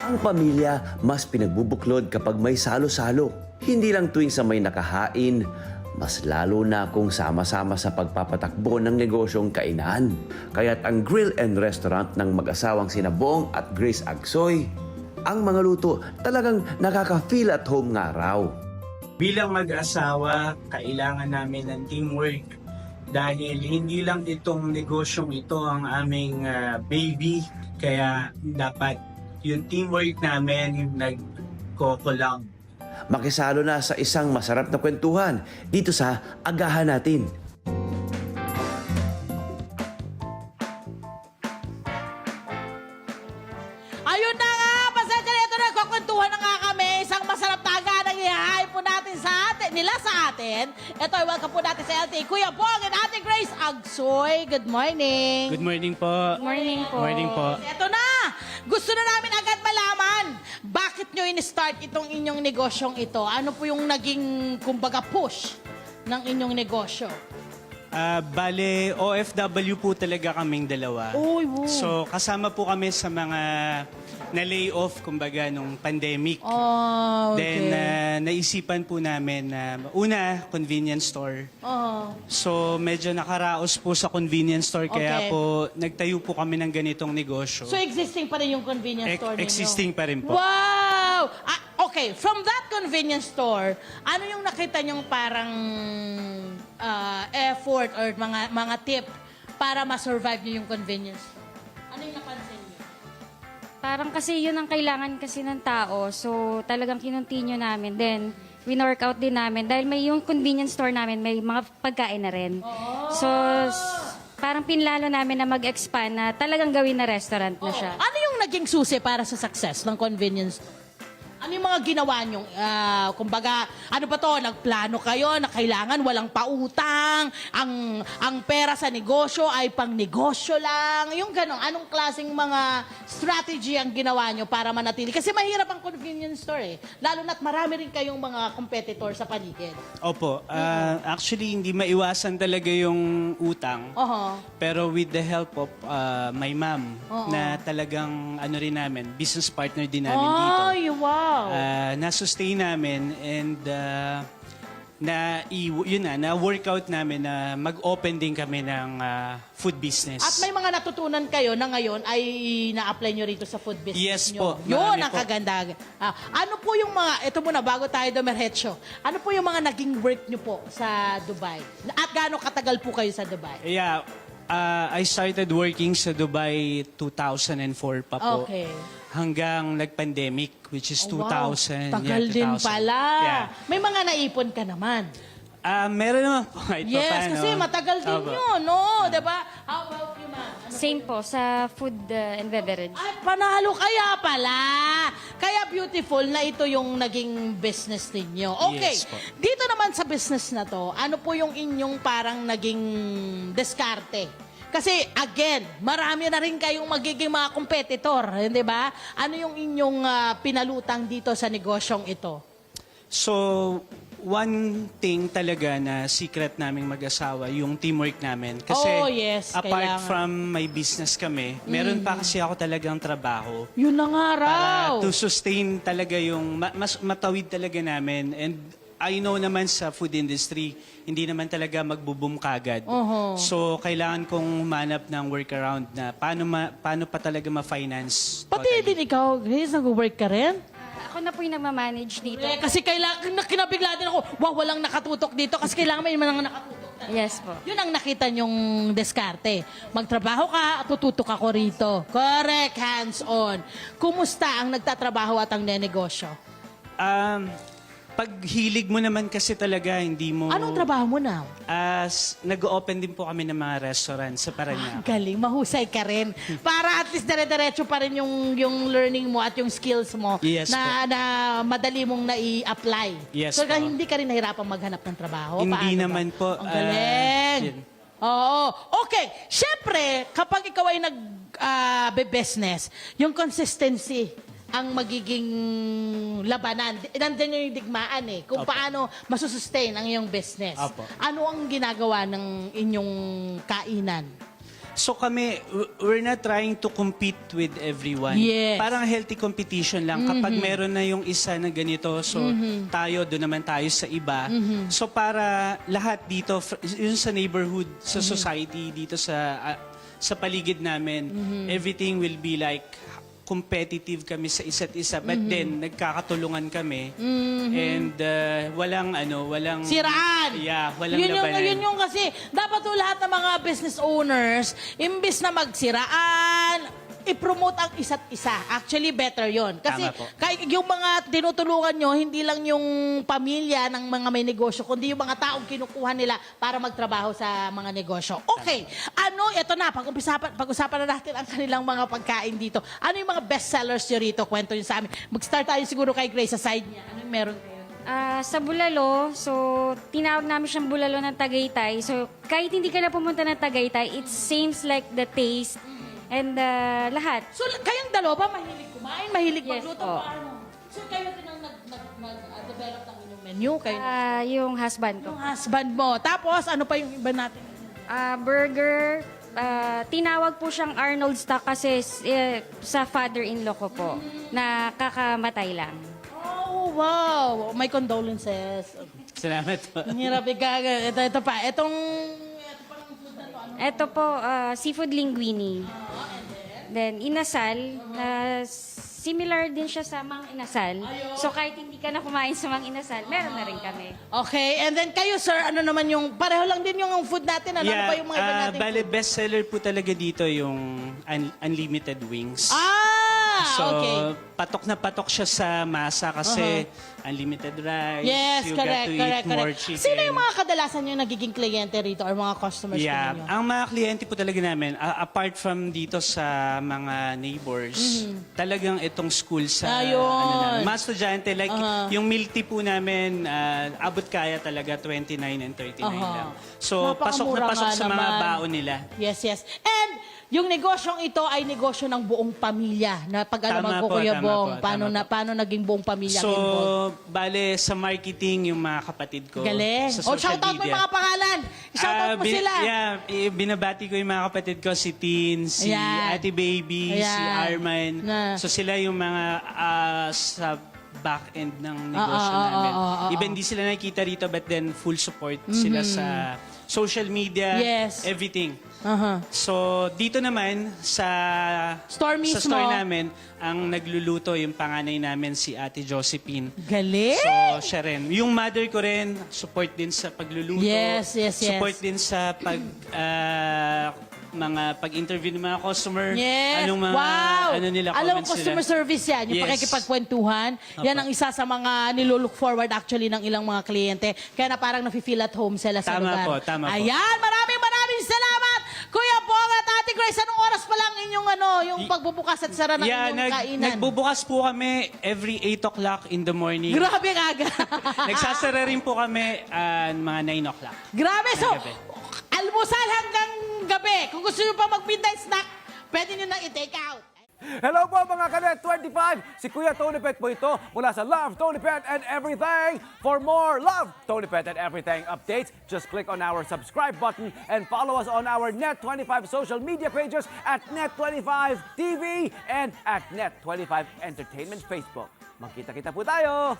Ang pamilya mas pinagbubuklod kapag may salo-salo. Hindi lang tuwing sa may nakahain, mas lalo na kung sama-sama sa pagpapatakbo ng negosyong kainan. Kaya't ang grill and restaurant ng mag-asawang sina Bong at Grace Agsoy, ang mga luto talagang nakaka-feel at home nga raw. Bilang mag-asawa, kailangan namin ng teamwork dahil hindi lang itong negosyong ito ang aming baby. Kaya dapat yung teamwork namin yung nagko-collab. Makisalo na sa isang masarap na kwentuhan dito sa Agahan Natin. Ayun na nga, pasensya na ito na, kukwentuhan na nga kami. Isang masarap na aganang ihahay po natin nila sa atin. Ito, welcome po natin sa LT. Kuya Bong and Ate Grace Agsoy. Good morning. Good morning po. Morning po. Morning po. Ito na, gusto na namin agad malaman. Bakit nyo in-start itong inyong negosyong ito? Ano po yung naging, kumbaga, push ng inyong negosyo? Bale, OFW po talaga kaming dalawa. Uy, wow. So, kasama po kami sa mga na-layoff, kumbaga, nung pandemic. Oh, okay. Then, naisipan po namin na una, convenience store. Oh. So, medyo nakaraos po sa convenience store, kaya Okay. po nagtayo po kami ng ganitong negosyo. So, existing pa rin yung convenience store ninyo? Existing pa rin po. Wow! Okay, from that convenience store, ano yung nakita nyong parang effort or mga tip para ma-survive nyo yung convenience store? Ano yung napansin nyo? Parang kasi yun ang kailangan kasi ng tao. So talagang kinontinue namin. Then, win-workout din namin. Dahil may yung convenience store namin, may mga pagkain na rin. So, parang pinlano namin na mag-expand na talagang gawin na restaurant na siya. Ano yung naging susi para sa success ng convenience store? Ano yung mga ginawa nyong, kumbaga, ano ba to, nagplano kayo na kailangan walang pautang, ang pera sa negosyo ay pang negosyo lang, yung gano'n. Anong klaseng mga strategy ang ginawa nyo para manatili? Kasi mahirap ang convenience store eh. Lalo na't marami rin kayong mga competitor sa paligid. Opo. Actually, hindi maiwasan talaga yung utang. Oho. Pero with the help of my mom, Oo. na talagang ano rin namin, business partner din namin dito. Ay, wow. Na-sustain namin and na-workout namin na mag-open din kami ng food business. At may mga natutunan kayo na ngayon ay na-apply nyo rito sa food Yes business po, nyo. Yun marami ang po. kaganda. Ano po yung mga, ito muna, bago tayo dumerhetso, ano po yung mga naging work nyo po sa Dubai? At gaano katagal po kayo sa Dubai? Yeah, I started working sa Dubai 2004 pa po. Okay. Hanggang nag-pandemic, which is Oh, wow. 2000. Tagal yeah, din 2000. pala. Yeah. May mga naipon ka naman. Meron naman po kahit Yes, paano. kasi matagal din Opo. yun, no? Diba? How about you, ma'am? Ano Same po sa food and beverage. Ay, panalo kaya pala. Kaya beautiful na ito yung naging business ninyo. Okay, Yes po. dito naman sa business na to, ano po yung inyong parang naging diskarte? Kasi again, marami na rin kayong magiging mga competitor, di ba? Ano yung inyong pinalutang dito sa negosyong ito? So, one thing talaga na secret naming mag-asawa, yung teamwork namin. Kasi Oh, yes, apart kailangan. from my business kami, meron pa kasi ako talagang trabaho. Yun na nga raw. Para to sustain talaga yung, mas matawid talaga namin. And I know naman sa food industry, hindi naman talaga magbo-boom kagad. So, kailangan kong humanap ng workaround na paano pa talaga ma-finance. Pati din ikaw, Grace, nag-work ka rin? Ako na po yung nagmamanage dito. Kasi kailangan, kinabigla din ako, wow, walang nakatutok dito kasi kailangan may mga nakatutok. Yes po. Yun ang nakita nyong diskarte. Magtrabaho ka, tututok ako rito. Correct, hands-on. Kumusta ang nagtatrabaho at ang nenegosyo? Paghilig mo naman kasi talaga, hindi mo... Anong trabaho mo na? Nag-open din po kami ng mga restaurant sa Parañaque. Galing, mahusay ka rin. Para at least dire-diretso pa rin yung learning mo at yung skills mo Yes na madali mong nai-apply. Yes So, po. hindi ka rin nahirapang maghanap ng trabaho? Hindi Paano ba? naman po. Ang galing. Yun. Oo. Okay. Siyempre, kapag ikaw ay nag-business, yung consistency ang magiging labanan. Nandiyan yung digmaan eh. Kung Opo. paano masusustain ang iyong business. Opo. Ano ang ginagawa ng inyong kainan? So kami, we're not trying to compete with everyone. Yes. Parang healthy competition lang. Kapag meron na yung isa na ganito, so tayo, doon naman tayo sa iba. So para lahat dito, yun sa neighborhood, sa society, dito sa paligid namin, everything will be like competitive kami sa isa't isa. But then, nagkakatulungan kami. And walang Siraan. Yeah, walang yun labanan. yun yung kasi, dapat po lahat ng mga business owners, imbis na magsiraan, i-promote ang isa't isa. Actually, better yon. Kasi Tama po. yung mga tinutulungan nyo, hindi lang yung pamilya ng mga may negosyo, kundi yung mga taong kinukuha nila para magtrabaho sa mga negosyo. Okay, ito na, pag-usapan na natin ang kanilang mga pagkain dito. Ano yung mga best sellers nyo rito? Kwento nyo sa amin. Mag-start tayo siguro kay Grace sa side niya. Ano yung meron kayo? Sa Bulalo, so tinawag namin siyang Bulalo ng Tagaytay. So kahit hindi ka na pumunta ng Tagaytay, it seems like the taste and lahat. So, kayong dalawa ba mahilig kumain? Mahilig Yes magluto? po. Paano? So, kayo din ang nag-develop ng inyong menu? Kayo Yung husband ko. yung husband mo. Tapos, ano pa yung iba natin? Burger, tinawag po siyang Arnold Stock kasi sa father-in-law ko po na kakamatay lang. Oh, wow. My condolences. Salamat po. Ang hirap ikaga. Ito pa. Ito parang food na to. Ano? Ito po, seafood linguine. Then, inasal. Similar din siya sa mang inasal. So, kahit hindi ka na kumain sa mang inasal, meron na rin kami. Okay. And then kayo, sir, ano naman yung, pareho lang din yung food natin. Ano pa yung mga iba natin? Bale, best seller po talaga dito yung unlimited wings. So, Okay. patok na patok siya sa masa kasi unlimited rice. Yes, you correct, get to eat more chicken. Sino yung mga kadalasan yung nagiging kliyente rito or mga customers Yeah, ninyo? ang mga kliyente po talaga namin, apart from dito sa mga neighbors, talagang itong school sa Ayun. namin, mga estudyante, like yung milk tea po namin, abot kaya talaga 29 and 39 lang. So, pasok na Napakamura pasok nga sa mga naman. baon nila. Yes, yes. And yung negosyong ito ay negosyo ng buong pamilya. Na pag-alaman Tama ko, po, Kuya tama Bong, po, paano, tama paano naging buong pamilya So, involved? bale, sa marketing, yung mga kapatid ko. Galing. Sa O, social shoutout mo media. yung mga pangalan. Shoutout mo sila. Yeah, binabati ko yung mga kapatid ko, si Tin, si Ayan. Ate Baby, si Ayan. Arman. Na. So sila yung mga sa back end ng negosyo namin. Even di sila nakikita rito, but then full support sila sa social media, Yes. everything. Aha. So, dito naman sa Store mismo. Sa store namin, ang nagluluto yung panganay namin si Ate Josephine. Galing. So, siya rin. Yung mother ko rin, support din sa pagluluto. Yes, yes, yes. Support din sa mga pag-interview ng mga customer. Yes. Anong mga, Wow. ano nila, Alam mo, comments customer nila. service yan. Yung Yes. pakikipagkwentuhan. Yan ang isa sa mga nilulook forward actually ng ilang mga kliyente. Kaya na parang nafe-feel at home sila sa Tama lugar. po, tama po. Ayan, maraming salamat. Kuya Bong at Ate Grace, anong oras pa lang inyong yung pagbubukas at sara ng inyong kainan? Nagbubukas po kami every 8 o'clock in the morning. Grabe ang aga. Nagsasara rin po kami mga 9 o'clock. Grabe. So, Gabi. almusal hanggang gabi. Kung gusto nyo pa mag-midnight snack, pwede nyo na i-take out. Hello po mga Kanet 25! Si Kuya Tony Pet po ito mula sa Love, Tony Pet and Everything. For more Love, Tony Pet and Everything updates, just click on our subscribe button and follow us on our Net25 social media pages at Net25 TV and at Net25 Entertainment Facebook. Magkita-kita po tayo!